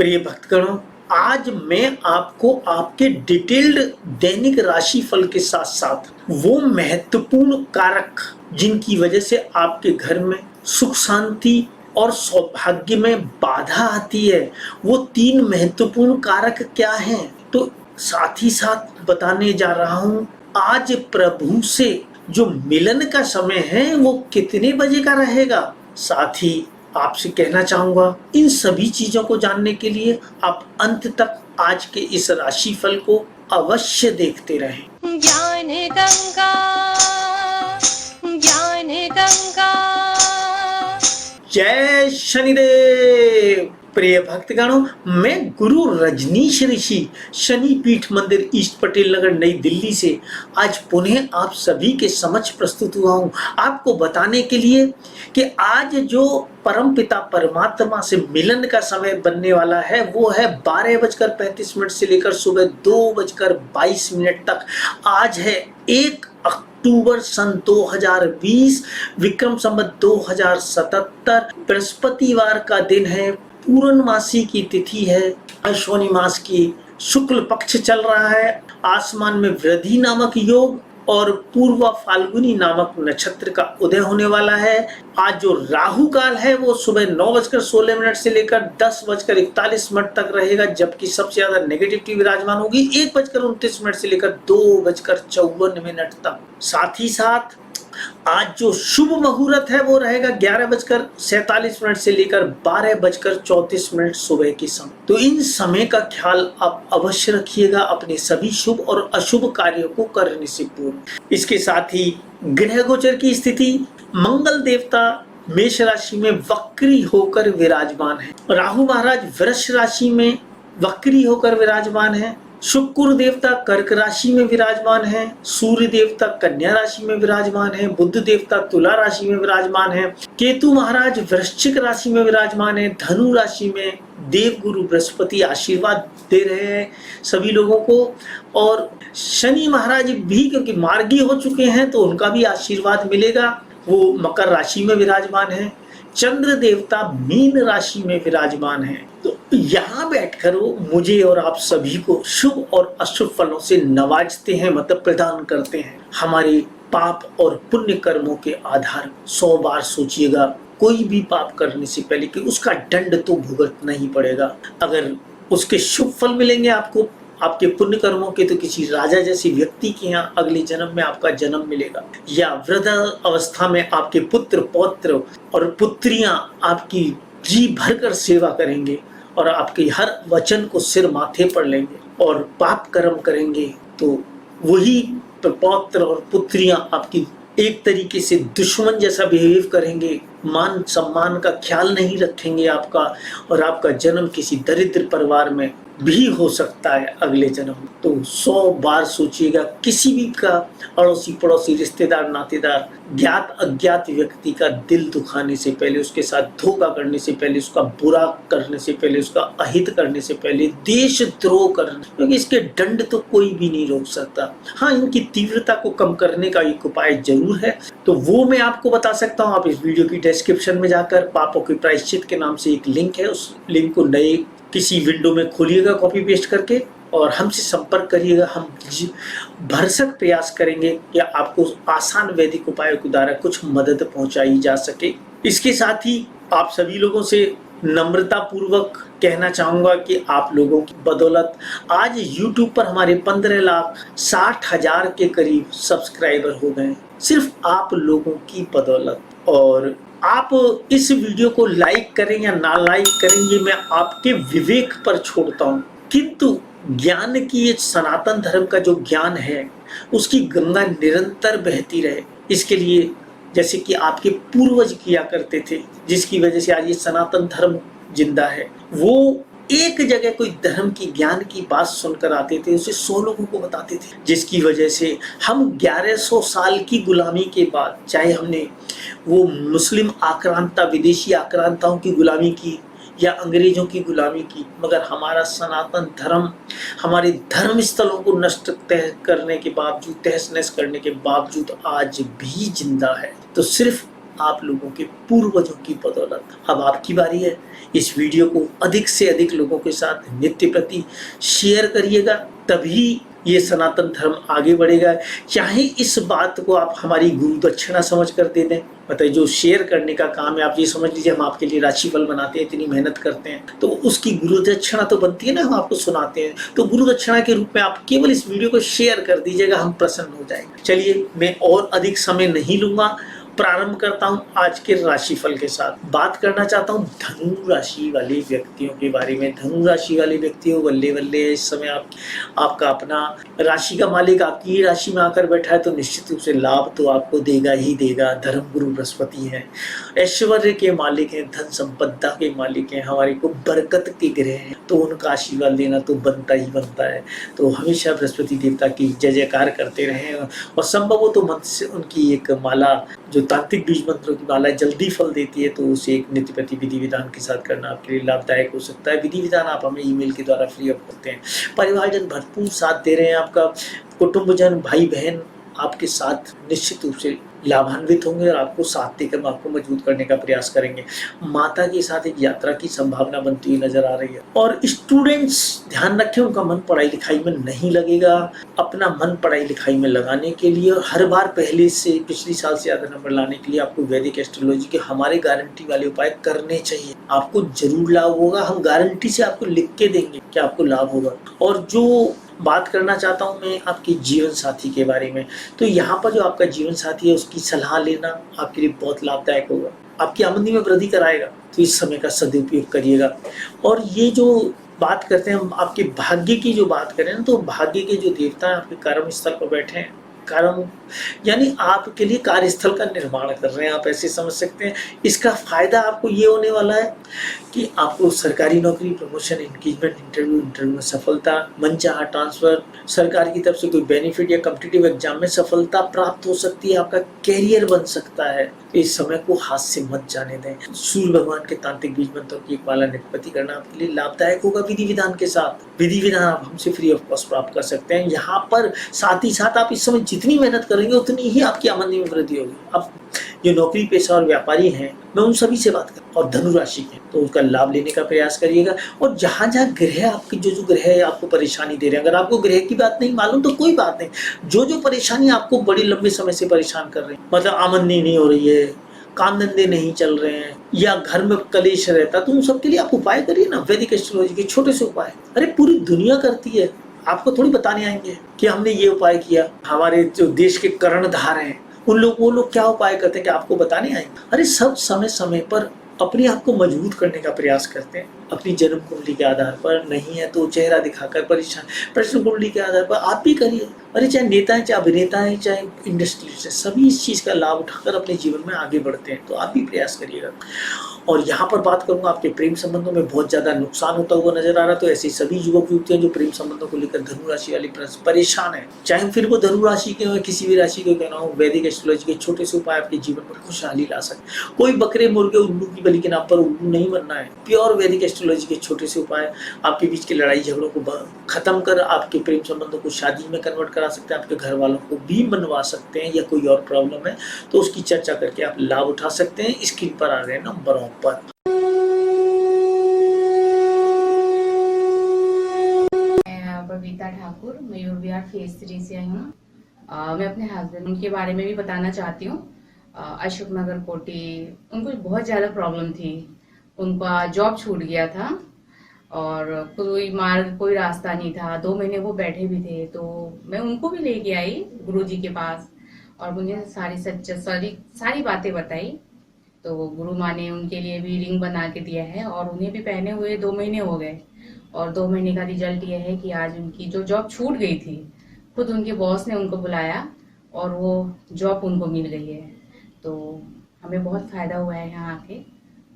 प्रिय भक्तगणों, आज मैं आपको आपके डिटेल्ड दैनिक राशिफल के साथ साथ वो महत्वपूर्ण कारक जिनकी वजह से आपके घर में सुख शांति और सौभाग्य में बाधा आती है, वो 3 महत्वपूर्ण कारक क्या हैं, तो साथ ही साथ बताने जा रहा हूँ आज प्रभु से जो मिलन का समय है वो कितने बजे का रहेगा। साथ ही आपसे कहना चाहूंगा इन सभी चीजों को जानने के लिए आप अंत तक आज के इस राशिफल को अवश्य देखते रहें। ज्ञान गंगा, ज्ञान गंगा। जय शनिदेव। प्रिय भक्तगणों, मैं गुरु रजनीश ऋषि शनि पीठ मंदिर ईस्ट पटेल नगर नई दिल्ली से आज पुनः आप सभी के समक्ष प्रस्तुत हुआ हूँ आपको बताने के लिए कि आज जो परमपिता परमात्मा से मिलन का समय बनने वाला है वो है 12:35 से लेकर सुबह 2:22 तक। आज है 1 अक्टूबर सन 2020 विक्रम संवत 2077 बृहस्पतिवार का दिन है। पूर्णमासी की तिथि है, अश्विनी मास की शुक्ल पक्ष चल रहा है। आसमान में वृद्धि नामक योग और पूर्वा फाल्गुनी नामक नक्षत्र का उदय होने वाला है। आज जो राहु काल है वो सुबह 9:16 से लेकर 10:41 तक रहेगा, जबकि सबसे ज्यादा नेगेटिविटी विराजमान होगी 1:29 से लेकर 2:54 तक। साथ ही साथ आज जो शुभ मुहूर्त है वो रहेगा 11:47 से लेकर 12:34 सुबह के समय। तो इन समय का ख्याल आप अवश्य रखिएगा अपने सभी शुभ और अशुभ कार्यों को करने से पूर्व। इसके साथ ही ग्रह गोचर की स्थिति, मंगल देवता मेष राशि में वक्री होकर विराजमान है, राहु महाराज वृष राशि में वक्री होकर विराजमान है, शुक्र देवता कर्क राशि में विराजमान है, सूर्य देवता कन्या राशि में विराजमान है, बुध देवता तुला राशि में विराजमान है, केतु महाराज वृश्चिक राशि में विराजमान है, धनु राशि में देव गुरु बृहस्पति आशीर्वाद दे रहे हैं सभी लोगों को, और शनि महाराज भी क्योंकि मार्गी हो चुके हैं तो उनका भी आशीर्वाद मिलेगा, वो मकर राशि में विराजमान है, चंद्र देवता मीन राशि में विराजमान है। तो यहाँ बैठकर वो मुझे और आप सभी को शुभ और अशुभ फलों से नवाजते हैं, मतलब प्रदान करते हैं। हमारे पाप और पुण्य कर्मों के आधार 100 बार सोचिएगा कोई भी पाप करने से पहले कि उसका दंड तो भुगतना ही पड़ेगा। अगर उसके शुभ फल मिलेंगे आपको आपके पुण्य कर्मों के, तो किसी राजा जैसे व्यक्ति के यहाँ अगले जन्म में आपका जन्म मिलेगा, या वृद्ध अवस्था में आपके पुत्र पौत्र और पुत्रियां आपकी जी भरकर सेवा करेंगे और आपके हर वचन को सिर माथे पर लेंगे, और पाप कर्म करेंगे तो वही पौत्र और पुत्रियां आपकी एक तरीके से दुश्मन जैसा बिहेव करेंगे, मान सम्मान का ख्याल नहीं रखेंगे आपका, और आपका जन्म किसी दरिद्र परिवार में भी हो सकता है अगले जन्म। तो 100 बार सोचिएगा किसी भी का अड़ोसी पड़ोसी रिश्तेदार नातेदार ज्ञात अज्ञात व्यक्ति का दिल दुखाने से पहले, उसके साथ धोखा करने से पहले, उसका बुरा करने से पहले, उसका अहित करने से पहले, देशद्रोह करने, क्योंकि इसके दंड तो कोई भी नहीं रोक सकता। हाँ, इनकी तीव्रता को कम करने का एक उपाय जरूर है, तो वो मैं आपको बता सकता हूँ। आप इस वीडियो की डिस्क्रिप्शन में जाकर पापों के प्रायश्चित के नाम से एक लिंक है, उस लिंक को नए किसी विंडो में खोलिएगा कॉपी पेस्ट करके और हमसे संपर्क करिएगा। हम भरसक प्रयास करेंगे कि आपको आसान वैदिक उपायों के द्वारा कुछ मदद पहुंचाई जा सके। इसके साथ ही आप सभी लोगों से नम्रता पूर्वक कहना चाहूंगा कि आप लोगों की बदौलत आज YouTube पर हमारे 15,60,000 के करीब सब्सक्राइबर हो गए, सिर्फ आप लोगों की बदौलत। और आप इस वीडियो को लाइक करें या ना लाइक करें ये मैं आपके विवेक पर छोड़ता हूँ, किंतु ज्ञान की ये सनातन धर्म का जो ज्ञान है उसकी गंगा निरंतर बहती रहे, इसके लिए जैसे कि आपके पूर्वज किया करते थे, जिसकी वजह से आज ये सनातन धर्म जिंदा है। वो एक जगह कोई धर्म की ज्ञान की बात सुनकर आते थे, उसे 100 लोगों को बताते थे, जिसकी वजह से हम 1100 साल की गुलामी के बाद, चाहे हमने वो मुस्लिम आक्रांता विदेशी आक्रांताओं की गुलामी की या अंग्रेजों की गुलामी की, मगर हमारा सनातन धर्म हमारे धर्म स्थलों को नष्ट करने के बावजूद, तहस नहस करने के बावजूद आज भी जिंदा है। तो सिर्फ आप लोगों के पूर्वजों की बदौलत अब आपकी बारी है। इस वीडियो को अधिक से अधिक लोगों के साथ नित्य प्रति शेयर करिएगा, तभी ये सनातन धर्म आगे बढ़ेगा। चाहे इस बात को आप हमारी गुरु दक्षिणा समझ कर दे दें, मतलब जो शेयर करने का काम है, आप ये समझ लीजिए हम आपके लिए राशिफल बनाते हैं, इतनी मेहनत करते हैं तो उसकी गुरु दक्षिणा तो बनती है ना, हम आपको सुनाते हैं, तो गुरु दक्षिणा के रूप में आप केवल इस वीडियो को शेयर कर दीजिएगा, हम प्रसन्न हो जाएंगे। चलिए मैं और अधिक समय नहीं लूंगा, प्रारंभ करता हूं आज के राशिफल के साथ। बात करना चाहता हूं धनु राशि वाले व्यक्तियों के बारे में। धनु राशि वाले व्यक्तियों, बल्ले बल्ले, इस समय आपका अपना राशि का मालिक आपकी ही राशि में आकर बैठा है, तो निश्चित रूप से लाभ तो आपको देगा ही देगा। धर्म गुरु बृहस्पति है, ऐश्वर्य के मालिक हैं, धन संपदा के मालिक हैं, हमारे को बरकत के ग्रह हैं, तो उनका आशीर्वाद लेना तो बनता ही बनता है। तो हमेशा बृहस्पति देवता की जय जयकार करते रहें, और संभव हो तो मंत्र से उनकी एक माला, जो तांत्रिक बीज मंत्रों की माला जल्दी फल देती है, तो उसे एक नित्य प्रति विधि विधान के साथ करना आपके लिए लाभदायक हो सकता है। विधि विधान आप हमें ईमेल के द्वारा फ्री ऑफ करते हैं। परिवारजन भरपूर साथ दे रहे हैं, आपका कुटुंबजन, भाई बहन आपके साथ निश्चित रूप से लाभान्वित होंगे और आपको साथ देकर आपको मजबूत करने का प्रयास करेंगे। माता के साथ एक यात्रा की संभावना बनती हुई नजर आ रही है। और स्टूडेंट्स ध्यान रखें, उनका मन पढ़ाई लिखाई में नहीं लगेगा। अपना मन पढ़ाई लिखाई में लगाने के लिए हर बार पहले से पिछली साल से ज्यादा नंबर लाने के लिए आपको वैदिक एस्ट्रोलॉजी के हमारे गारंटी वाले उपाय करने चाहिए। आपको जरूर लाभ होगा, हम गारंटी से आपको लिख के देंगे कि आपको लाभ होगा। और जो बात करना चाहता हूँ मैं आपके जीवन साथी के बारे में, तो यहाँ पर जो आपका जीवन साथी है उसकी सलाह लेना आपके लिए बहुत लाभदायक होगा, आपकी आमदनी में वृद्धि कराएगा, तो इस समय का सदुपयोग करिएगा। और ये जो बात करते हैं हम आपके भाग्य की, जो बात करें ना, तो भाग्य के जो देवता हैं आपके कर्म स्थल पर बैठे हैं। कर्म यानी आपके लिए कार्यस्थल का निर्माण कर रहे हैं, आप ऐसे समझ सकते हैं। इसका फायदा आपको ये होने वाला है कि आपको सरकारी नौकरी, प्रमोशन, इंक्रीजमेंट, इंटरव्यू में सफलता, मनचाहा ट्रांसफर, सरकार की तरफ से कोई बेनिफिट या कॉम्पिटिटिव एग्जाम में सफलता प्राप्त हो सकती है, आपका कैरियर बन सकता है। इस समय को हाथ से मत जाने दें। सूर्य भगवान के तांत्रिक बीज मंत्रों की एक माला निष्पत्ति करना आपके लिए लाभदायक होगा विधि विधान के साथ। विधि विधान आप हमसे फ्री ऑफ कॉस्ट प्राप्त कर सकते हैं। यहाँ पर साथ ही साथ आप इस समय जितनी मेहनत करेंगे उतनी ही आपकी आमदनी में वृद्धि होगी। अब जो नौकरी पेशा और व्यापारी हैं, मैं उन सभी से बात कर, और धनु राशि के, तो उसका लाभ लेने का प्रयास करिएगा। और जहाँ जहाँ ग्रह आपके जो ग्रह है आपको परेशानी दे रहे हैं, अगर आपको ग्रह की बात नहीं मालूम तो कोई बात नहीं, जो परेशानी आपको बड़ी लंबे समय से परेशान कर रही है, मतलब आमदनी नहीं हो रही है, काम धंधे नहीं चल रहे हैं, या घर में कलेश रहता, तो उन सब के लिए आप उपाय करिए ना, वैदिक एस्ट्रोलॉजी के छोटे से उपाय। अरे पूरी दुनिया करती है, आपको थोड़ी बताने आएंगे कि हमने ये उपाय किया। हमारे जो देश के कर्णधार हैं वो लोग क्या उपाय करते हैं कि आपको बताने आएंगे? अरे सब समय समय पर अपने आप को मजबूत करने का प्रयास करते हैं, अपनी जन्म कुंडली के आधार पर, नहीं है तो चेहरा दिखाकर परेशान, प्रश्न कुंडली के आधार पर आप भी करिए। अरे चाहे नेता है, चाहे अभिनेता है, चाहे इंडस्ट्रियलिस्ट है, सभी इस चीज का लाभ उठाकर अपने जीवन में आगे बढ़ते हैं, तो आप भी प्रयास करिएगा। और यहाँ पर बात करूंगा आपके प्रेम संबंधों में बहुत ज्यादा नुकसान होता हुआ नजर आ रहा है, तो ऐसे सभी युवक युवतियां जो प्रेम संबंधों को लेकर धनु राशि वाले परेशान है, चाहे फिर वो धनु राशि के किसी भी राशि को कहना हो, वैदिक एस्ट्रोलॉजी के छोटे से उपाय आपके जीवन पर खुशहाली ला सकते। कोई बकरे मुर्गे उल्लू की बलि के नाम पर उल्लू नहीं बनना है। प्योर वैदिक एस्ट्रोलॉजी के छोटे से उपाय आपके बीच की लड़ाई झगड़ों को खत्म कर आपके प्रेम संबंधों को शादी में कन्वर्ट करा सकते हैं, आपके घर वालों को भी मनवा सकते हैं, या कोई और प्रॉब्लम है तो उसकी चर्चा करके आप लाभ उठा सकते हैं। स्क्रीन पर आ रहे हैं नंबरों पर। बबीता ठाकुर, मयूर विहार फेज 3 से आई हूँ। मैं अपने हस्बैंड उनके बारे में भी बताना चाहती हूँ। अशोक नगर कोटी, उनको बहुत ज़्यादा प्रॉब्लम थी, उनका जॉब छूट गया था और कोई मार्ग, कोई रास्ता नहीं था। 2 महीने वो बैठे भी थे, तो मैं उनको भी लेके आई गुरुजी के पास और मुझे सारी बातें बताई। तो गुरु माँ ने उनके लिए भी रिंग बना के दिया है और उन्हें भी पहने हुए 2 महीने हो गए। और 2 महीने का रिजल्ट ये है कि आज उनकी जो जॉब छूट गई थी, खुद उनके बॉस ने उनको बुलाया और वो जॉब उनको मिल गई है। तो हमें बहुत फायदा हुआ है यहाँ आके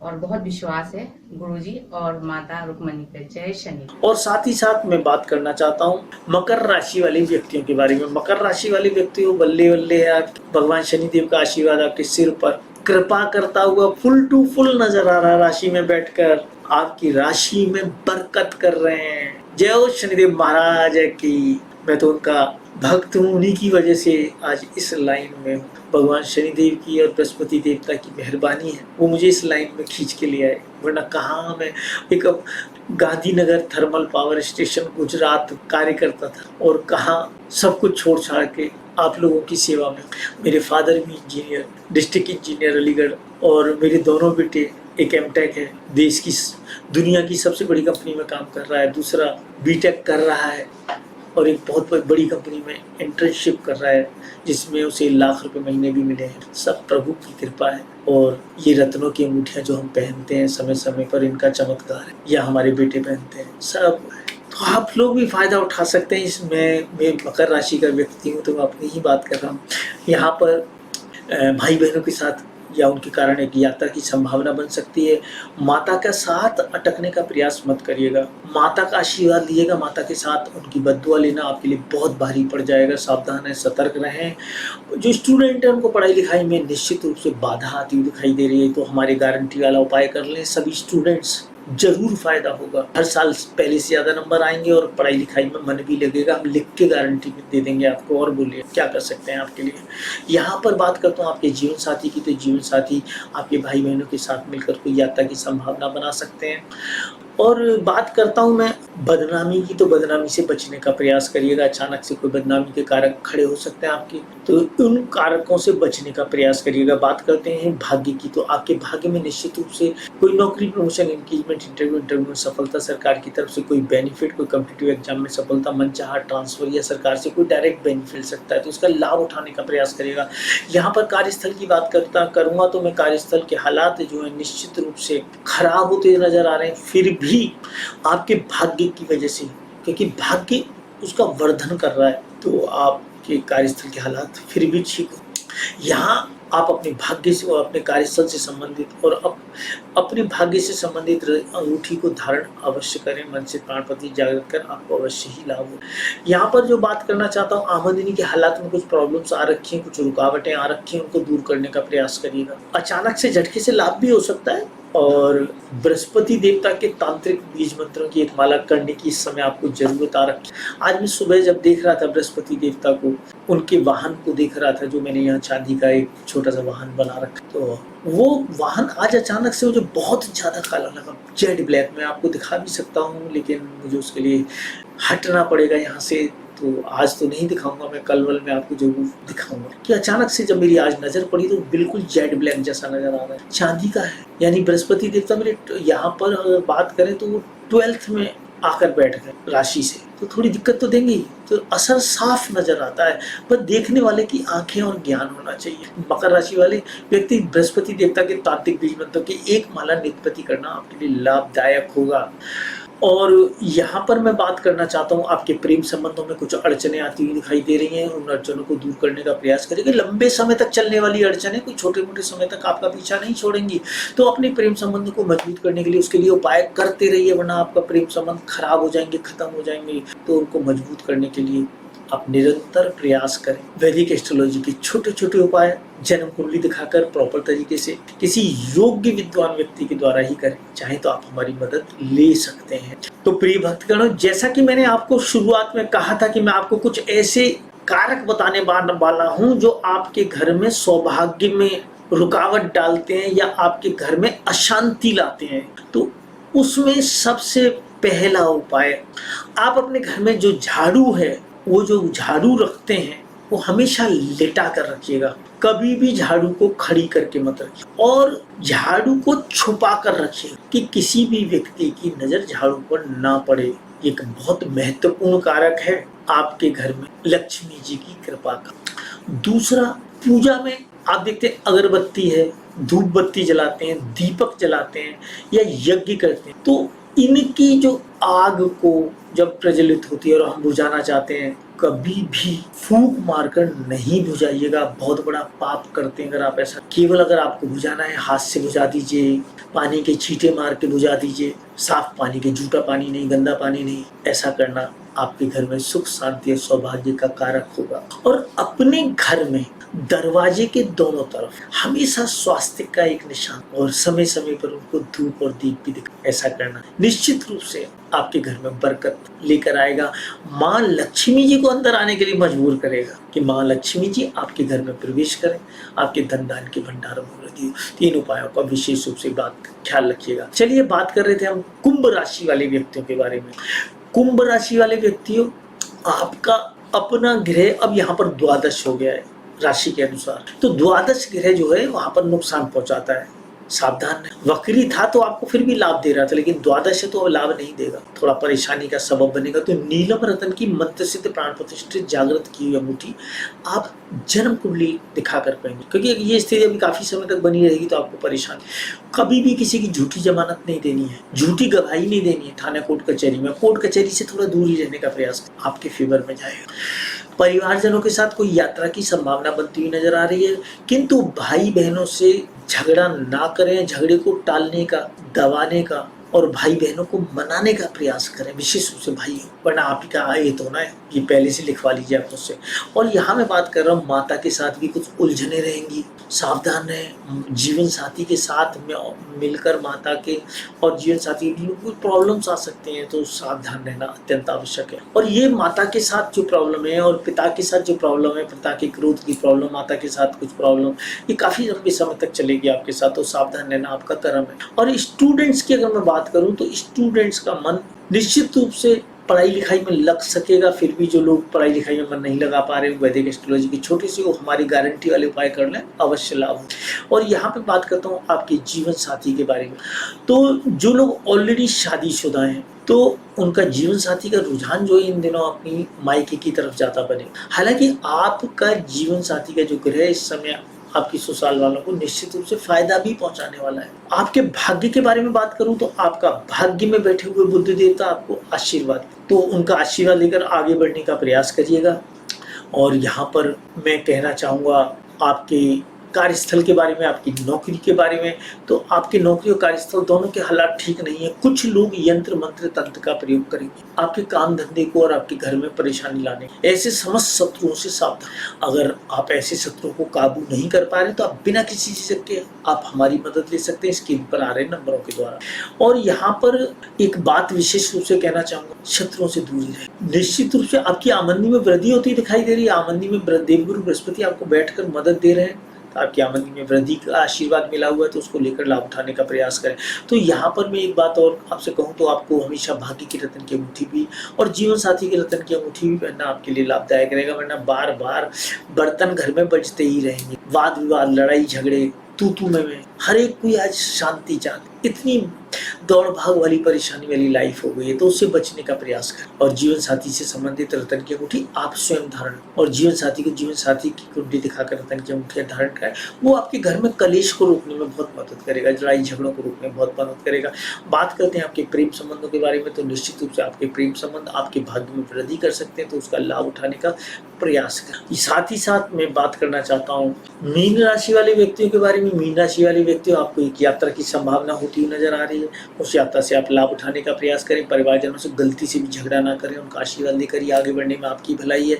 और बहुत विश्वास है गुरुजी और माता रुक्मणी पे। जय शनि। और साथ ही साथ मैं बात करना चाहता हूँ मकर राशि वाले व्यक्तियों के बारे में। मकर राशि वाले व्यक्तियों, बल्ले बल्ले है, भगवान शनिदेव का आशीर्वाद आपके सिर पर कृपा करता हुआ फुल टू फुल नजर आ रहा है। राशि में बैठकर आपकी राशि में बरकत कर रहे हैं। जय हो शनिदेव महाराज की। मैं तो उनका भक्त हूँ, उन्हीं की वजह से आज इस लाइन में हूँ। भगवान शनिदेव की और बृहस्पति देवता की मेहरबानी है, वो मुझे इस लाइन में खींच के ले आए, वरना कहाँ मैं एक Gandhinagar thermal power station Gujarat कार्य करता था और कहाँ सब कुछ छोड़ छाड़ के आप लोगों की सेवा में। मेरे फादर भी इंजीनियर, डिस्ट्रिक्ट इंजीनियर अलीगढ़, और मेरे दोनों बेटे, एक एमटेक है, देश की दुनिया की सबसे बड़ी कंपनी में काम कर रहा है, दूसरा बीटेक कर रहा है और एक बहुत बड़ी कंपनी में इंटर्नशिप कर रहा है जिसमें उसे लाख रुपए महीने भी मिले हैं। सब प्रभु की कृपा है। और ये रत्नों की अंगूठियां जो हम पहनते हैं समय समय पर, इनका चमत्कार है, या हमारे बेटे पहनते हैं, सब। तो आप लोग भी फायदा उठा सकते हैं इसमें। मैं मकर राशि का व्यक्ति हूँ तो मैं अपनी ही बात कर रहा हूँ। यहाँ पर भाई बहनों के साथ या उनके कारण एक यात्रा की संभावना बन सकती है। माता का साथ अटकने का प्रयास मत करिएगा, माता का आशीर्वाद लीजिएगा, माता के साथ उनकी बद्दुआ लेना आपके लिए बहुत भारी पड़ जाएगा। सावधान रहें, सतर्क रहें। जो स्टूडेंट है उनको पढ़ाई लिखाई में निश्चित रूप से बाधा आती हुई दिखाई दे रही है, तो हमारे गारंटी वाला उपाय कर लें। सभी स्टूडेंट्स जरूर फायदा होगा, हर साल पहले से ज़्यादा नंबर आएंगे और पढ़ाई लिखाई में मन भी लगेगा। हम लिख के गारंटी दे देंगे आपको। और बोलिए क्या कर सकते हैं आपके लिए। यहाँ पर बात करता हूँ आपके जीवन साथी की, तो जीवन साथी आपके भाई बहनों के साथ मिलकर कोई यात्रा की संभावना बना सकते हैं। और बात करता हूँ मैं बदनामी की, तो बदनामी से बचने का प्रयास करिएगा। अचानक से कोई बदनामी के कारक खड़े हो सकते हैं आपके, तो उन कारकों से बचने का प्रयास करिएगा। बात करते हैं भाग्य की, तो आपके भाग्य में निश्चित रूप से कोई नौकरी, प्रमोशन, इंक्रीमेंट, इंटरव्यू में सफलता, सरकार की तरफ से कोई बेनिफिट, कोई कॉम्पिटिटिव एग्जाम में सफलता, मनचाहा ट्रांसफर या सरकार से कोई डायरेक्ट बेनिफिट मिल सकता है, तो उसका लाभ उठाने का प्रयास करिएगा। यहाँ पर कार्यस्थल की बात करूँगा तो मैं कार्यस्थल के हालात जो है निश्चित रूप से खराब होते नजर आ रहे हैं, फिर भी आपके भाग्य की वजह से, क्योंकि भाग्य उसका वर्धन कर रहा है, तो आपके कार्यस्थल के हालात फिर भी ठीक हो। यहाँ आप अपने भाग्य से और अपने कार्यस्थल से संबंधित और अपने भाग्य से संबंधित अंगूठी को धारण अवश्य करें। मन से प्राणपति जागृत कर आपको अवश्य ही लाभ हो। यहाँ पर जो बात करना चाहता हूँ, आमदनी के हालात में कुछ प्रॉब्लम्स आ रखी हैं, कुछ रुकावटें आ रखी हैं, उनको दूर करने का प्रयास करिएगा। अचानक से झटके से लाभ भी हो सकता है। और बृहस्पति देवता के तांत्रिक बीज मंत्रों की एक माला करने की इस समय आपको जरूरत आ रखी। आज मैं सुबह जब देख रहा था बृहस्पति देवता को, उनके वाहन को देख रहा था, जो मैंने यहाँ चांदी का एक छोटा सा वाहन बना रखा, तो वो वाहन आज अचानक से मुझे बहुत ज्यादा काला लगा, जेड ब्लैक। में आपको दिखा भी सकता हूँ, लेकिन मुझे उसके लिए हटना पड़ेगा यहाँ से, तो आज तो नहीं दिखाऊंगा मैं, कल वल में आपको जरूर दिखाऊंगा। कि अचानक से जब मेरी आज नजर पड़ी तो बिल्कुल जेड ब्लैक जैसा नजर आ रहा है, चांदी का है। यानी बृहस्पति देवता मेरे यहाँ पर अगर बात करें तो वो 12th में आकर बैठ गए राशि से, तो थोड़ी दिक्कत तो देंगे। तो असर साफ नजर आता है, पर देखने वाले की आंखें और ज्ञान होना चाहिए। मकर राशि वाले व्यक्ति बृहस्पति देवता के तांत्रिक बीज मंत्रों की एक माला नित्यपति करना आपके लिए लाभदायक होगा। और यहाँ पर मैं बात करना चाहता हूँ, आपके प्रेम संबंधों में कुछ अड़चने आती हुई दिखाई दे रही हैं, उन अड़चनों को दूर करने का प्रयास करेंगे। लंबे समय तक चलने वाली अड़चनें कोई छोटे मोटे समय तक आपका पीछा नहीं छोड़ेंगी, तो अपने प्रेम संबंध को मजबूत करने के लिए उसके लिए उपाय करते रहिए, वरना आपका प्रेम संबंध खराब हो जाएंगे, खत्म हो जाएंगे। तो उनको मजबूत करने के लिए आप निरंतर प्रयास करें। वैदिक एस्ट्रोलॉजी के छोटे छोटे उपाय जन्म कुंडली दिखाकर प्रॉपर तरीके से किसी योग्य विद्वान व्यक्ति के द्वारा ही करें। चाहे तो आप हमारी मदद ले सकते हैं। तो प्रिय भक्तगणों, जैसा कि मैंने आपको शुरुआत में कहा था कि मैं आपको कुछ ऐसे कारक बताने वाला हूं जो आपके घर में सौभाग्य में रुकावट डालते हैं या आपके घर में अशांति लाते हैं। तो उसमें सबसे पहला उपाय, आप अपने घर में जो झाड़ू है, वो जो झाड़ू रखते हैं वो हमेशा लेटा कर रखिएगा, कभी भी झाड़ू को खड़ी करके मत रखिए, और झाड़ू को छुपा कर रखिए कि किसी भी व्यक्ति की नजर झाड़ू पर ना पड़े। एक बहुत महत्वपूर्ण कारक है आपके घर में लक्ष्मी जी की कृपा का। दूसरा, पूजा में आप देखते हैं अगरबत्ती है, धूप बत्ती जलाते हैं, दीपक जलाते हैं या यज्ञ करते हैं, तो इनकी जो आग को जब प्रज्वलित होती है और हम बुझाना चाहते हैं, कभी भी फूंक मारकर नहीं बुझाइएगा। बहुत बड़ा पाप करते हैं अगर आप ऐसा। केवल अगर आपको बुझाना है हाथ से बुझा दीजिए, पानी के छींटे मार के बुझा दीजिए, साफ पानी के, झूठा पानी नहीं, गंदा पानी नहीं, ऐसा करना आपके घर में सुख शांति और सौभाग्य का कारक होगा। और अपने घर में दरवाजे के दोनों तरफ हमेशा स्वास्थ्य का एक निशान और समय समय पर उनको धूप और दीप भी दिखा। ऐसा करना निश्चित रूप से आपके घर में बरकत लेकर आएगा। माँ लक्ष्मी जी को अंदर आने के लिए मजबूर करेगा कि माँ लक्ष्मी जी आपके घर में प्रवेश करें, आपके धन धान्य के भंडारों में वृद्धि। 3 उपायों का विशेष रूप से बात ख्याल रखिएगा। चलिए बात कर रहे थे हम कुंभ राशि वाले व्यक्तियों के बारे में। कुंभ राशि वाले व्यक्तियों, आपका अपना ग्रह अब यहाँ पर द्वादश हो गया है राशि के अनुसार। तो द्वादश ग्रह जो है वहां पर नुकसान पहुंचाता है, सावधान है। वक्री था तो आपको फिर भी लाभ दे रहा था, लेकिन द्वादश है तो अब लाभ नहीं देगा, थोड़ा परेशानी का सबब बनेगा। तो नीलम रतन की मंत्र सिद्ध प्राण प्रतिष्ठित जागृत की हुई अंगूठी आप जन्म कुंडली दिखा कर पाएंगे, क्योंकि ये स्थिति अभी काफी समय तक बनी रहेगी तो आपको परेशानी। कभी भी किसी की झूठी जमानत नहीं देनी है, झूठी गवाही नहीं देनी है थाना कोर्ट कचहरी में। कोर्ट कचहरी से थोड़ा दूर ही रहने का प्रयास आपके फेवर में जाएगा। परिवारजनों के साथ कोई यात्रा की संभावना बनती हुई नजर आ रही है, किंतु भाई बहनों से झगड़ा ना करें। झगड़े को टालने का, दबाने का और भाई बहनों को मनाने का प्रयास करें, विशेष रूप से भाई, वरना आप ही का आय तो ना है। ये पहले से लिखवा लीजिए आप मुझसे। और यहाँ मैं बात कर रहा हूँ माता के साथ भी कुछ उलझने रहेंगी, सावधान रहें। जीवन साथी के साथ मिलकर माता के और जीवन साथी के कुछ प्रॉब्लम्स आ सकते हैं, तो सावधान रहना अत्यंत आवश्यक है। और ये माता के साथ जो प्रॉब्लम है और पिता के साथ जो प्रॉब्लम है, पिता के क्रोध की प्रॉब्लम, माता के साथ कुछ प्रॉब्लम, ये काफी लंबे समय तक चलेगी आपके साथ, तो सावधान रहना आपका कर्म है। और स्टूडेंट्स की अगर मैं बात करूं तो स्टूडेंट्स का मन निश्चित रूप से पढ़ाई लिखाई में लग सकेगा। फिर भी जो लोग पढ़ाई लिखाई में मन नहीं लगा पा रहे, वैदिक एस्ट्रोलॉजी की छोटी सी वो हमारी गारंटी वाले उपाय कर लें, अवश्य लाभ हो। और यहाँ पे बात करता हूँ आपके जीवन साथी के बारे में। तो जो लोग ऑलरेडी शादीशुदा हैं तो उनका जीवन साथी का रुझान जो है इन दिनों अपनी मायके की तरफ जाता बने। हालांकि आपका जीवन साथी का जो ग्रह इस समय आपकी ससुराल वालों को निश्चित रूप से फायदा भी पहुंचाने वाला है। आपके भाग्य के बारे में बात करूं तो आपका भाग्य में बैठे हुए बुद्ध देवता आपको आशीर्वाद, तो उनका आशीर्वाद लेकर आगे बढ़ने का प्रयास करिएगा। और यहाँ पर मैं कहना चाहूँगा आपके कार्यस्थल के बारे में, आपकी नौकरी के बारे में, तो आपकी नौकरी और कार्यस्थल दोनों के हालात ठीक नहीं है। कुछ लोग यंत्र मंत्र तंत्र का प्रयोग करेंगे आपके काम धंधे को और आपके घर में परेशानी लाने। ऐसे समस्त शत्रुओं से सावधान। अगर आप ऐसे शत्रुओं को काबू नहीं कर पा रहे तो आप बिना किसी चीज के आप हमारी मदद ले सकते हैं स्क्रीन पर आ रहे नंबरों के द्वारा। और यहाँ पर एक बात विशेष रूप से कहना चाहूंगा, शत्रुओं से दूरी रहे। निश्चित रूप से आपकी आमदनी में वृद्धि होती दिखाई दे रही है। आमदनी में देवगुरु बृहस्पति आपको बैठकर मदद दे रहे हैं, आपकी आमदनी में वृद्धि का आशीर्वाद मिला हुआ है, तो उसको लेकर लाभ उठाने का प्रयास करें। तो यहाँ पर मैं एक बात और आपसे कहूँ तो आपको हमेशा भाग्य की रतन की अंगूठी भी और जीवन साथी की रतन की अंगूठी भी पहनना आपके लिए लाभदायक रहेगा, वरना बार बार बर्तन घर में बजते ही रहेंगे। वाद विवाद, लड़ाई झगड़े, तू में हर एक कोई आज शांति चाहते। इतनी दौड़ भाग वाली परेशानी वाली लाइफ हो गई है, तो उससे बचने का प्रयास करें। और जीवन साथी से संबंधित रतन की अंगूठी आप स्वयं धारण, और जीवन साथी को जीवन साथी की कुंडली दिखाकर रतन की अंगूठी धारण करें। वो आपके घर में कलेश को रोकने में बहुत मदद करेगा, लड़ाई झगड़ों को रोकने में बहुत मदद करेगा। बात करते हैं आपके प्रेम संबंधों के बारे में, तो निश्चित रूप से आपके प्रेम संबंध आपके भाग्य में वृद्धि कर सकते हैं, तो उसका लाभ उठाने का प्रयास करें। साथ ही साथ मैं बात करना चाहता हूँ मीन राशि वाले व्यक्तियों के बारे में। मीन राशि वाले व्यक्तियों, आपको एक यात्रा की संभावना होती हुई नजर आ रही है, उस यात्रा से आप लाभ उठाने का प्रयास करें। परिवारजनों से गलती से भी झगड़ा ना करें, उनका आशीर्वाद लेकर ही आगे बढ़ने में आपकी भलाई है।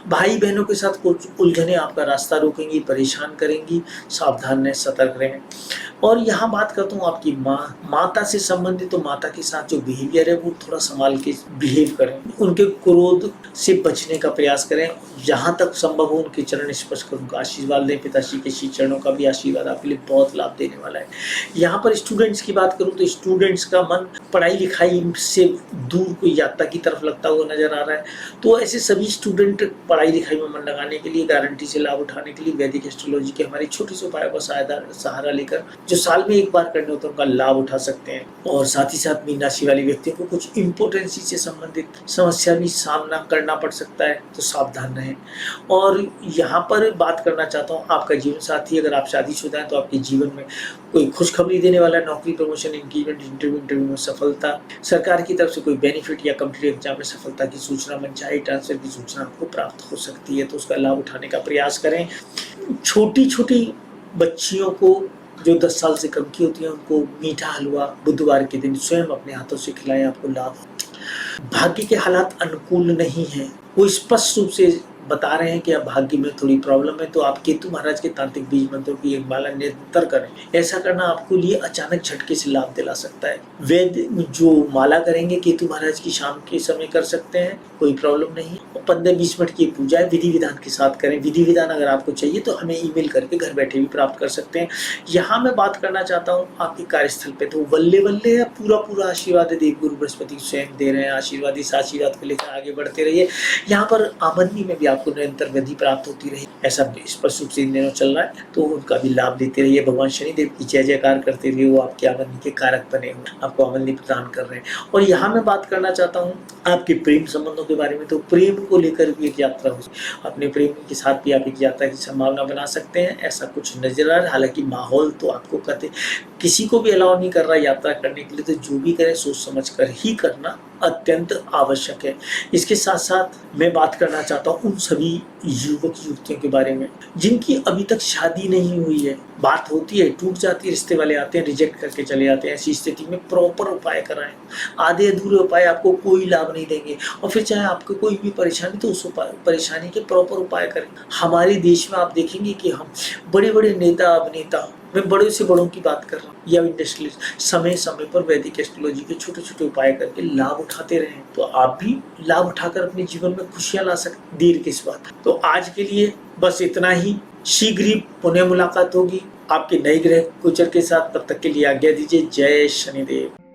भाई बहनों के साथ कुछ उलझने आपका रास्ता रोकेंगी, परेशान करेंगी, सावधान रहें, सतर्क रहें। और यहाँ बात करता हूँ आपकी माता से संबंधित, तो माता के साथ जो बिहेवियर है वो थोड़ा संभाल के बिहेव करें, उनके क्रोध से बचने का प्रयास करें। जहाँ तक संभव हो उनके चरण स्पर्श कर उनका आशीर्वाद लें। पिताश्री के श्री चरणों का भी आशीर्वाद आपके लिए बहुत लाभ देने वाला है। यहाँ पर स्टूडेंट्स की बात करूँ तो स्टूडेंट्स का मन पढ़ाई लिखाई से दूर कोई यात्रा की तरफ लगता हुआ नजर आ रहा है, तो ऐसे सभी स्टूडेंट पढ़ाई लिखाई में मन लगाने के लिए, गारंटी से लाभ उठाने के लिए वैदिक एस्ट्रोलॉजी के हमारी छोटी सी उपायों का सहारा लेकर जो साल में एक बार करने होते हैं उनका लाभ उठा सकते हैं। और साथ ही साथ मीन राशि वाले व्यक्तियों को कुछ इम्पोर्टेंसी से संबंधित समस्या भी सामना करना पड़ सकता है, तो सावधान रहें। और यहाँ पर बात करना चाहता हूँ आपका जीवन साथी, अगर आप शादीशुदा हैं तो आपके जीवन में कोई खुशखबरी देने वाला है, नौकरी, प्रमोशन, इंक्रीमेंट, इंटरव्यू में सफलता, सरकार की तरफ से कोई बेनिफिट या कॉम्पिटिटिव एग्जाम में सफलता की सूचना, मनचाही ट्रांसफर की सूचना आपको प्राप्त हो सकती है, तो उसका लाभ उठाने का प्रयास करें। छोटी छोटी बच्चियों को जो 10 साल से कम की होती है उनको मीठा हलवा बुधवार के दिन स्वयं अपने हाथों से खिलाएं, आपको लाभ। भाग्य के हालात अनुकूल नहीं है, वो स्पष्ट रूप से बता रहे हैं कि अब भाग्य में थोड़ी प्रॉब्लम है, तो आप केतु महाराज के तांत्रिक बीज मंत्रों की एक माला निरंतर करें। ऐसा करना आपको लिए अचानक झटके से लाभ दिला सकता है। वेद जो माला करेंगे केतु महाराज की शाम के समय कर सकते हैं, कोई प्रॉब्लम नहीं। और 15-20 मिनट की पूजा है, विधि विधान के साथ करें। विधि विधान अगर आपको चाहिए तो हमें ईमेल करके घर बैठे भी प्राप्त कर सकते हैं। यहाँ मैं बात करना चाहता हूँ आपके कार्यस्थल पे, तो बल्ले बल्ले है, पूरा आशीर्वाद देव गुरु बृहस्पति स्वयं दे रहे हैं आशीर्वाद। इस आशीर्वाद को लेकर आगे बढ़ते रहिए। यहाँ पर आमदनी में भी आपको निरंतर वृद्धि प्राप्त होती रही, ऐसा स्पष्ट रूप से इन दिनों चल रहा है, तो उनका भी लाभ देते रहिए। भगवान शनिदेव की जय जयकार करते रहिए, वो आपकी आमदनी के कारक बने हुए, आपको आमदनी प्रदान कर रहे हैं। और यहाँ मैं बात करना चाहता हूँ आपके प्रेम संबंधों के बारे में, तो प्रेम को लेकर भी एक यात्रा हो, अपने प्रेमी के साथ भी आप एक यात्रा की संभावना बना सकते हैं, ऐसा कुछ नजर आ रहा है। हालांकि माहौल तो आपको कहते किसी को भी अलाउ नहीं कर रहा यात्रा करने के लिए, तो जो भी करें सोच समझ कर ही करना अत्यंत आवश्यक है। इसके साथ साथ मैं बात करना चाहता हूँ उन सभी युवक युवतियों के बारे में जिनकी अभी तक शादी नहीं हुई है। बात होती है, टूट जाती है, रिश्ते वाले आते हैं, रिजेक्ट करके चले जाते हैं। ऐसी स्थिति में प्रॉपर उपाय कराएं। आधे अधूरे उपाय आपको कोई लाभ नहीं देंगे, और फिर चाहे आपको कोई भी परेशानी, तो उस परेशानी के प्रॉपर उपाय करें। हमारे देश में आप देखेंगे कि हम बड़े बड़े नेता अभिनेता, मैं बड़े से बड़ों की बात कर रहा हूँ, या इंडस्ट्रियलिस्ट, समय समय पर वैदिक एस्ट्रोलॉजी के छोटे छोटे उपाय करके लाभ उठाते रहे, तो आप भी लाभ उठाकर अपने जीवन में खुशियां ला सकते। देर किस बात। तो आज के लिए बस इतना ही। शीघ्र ही पुनः मुलाकात होगी आपके नए ग्रह गोचर के साथ। तब तक के लिए आज्ञा दीजिए। जय शनिदेव।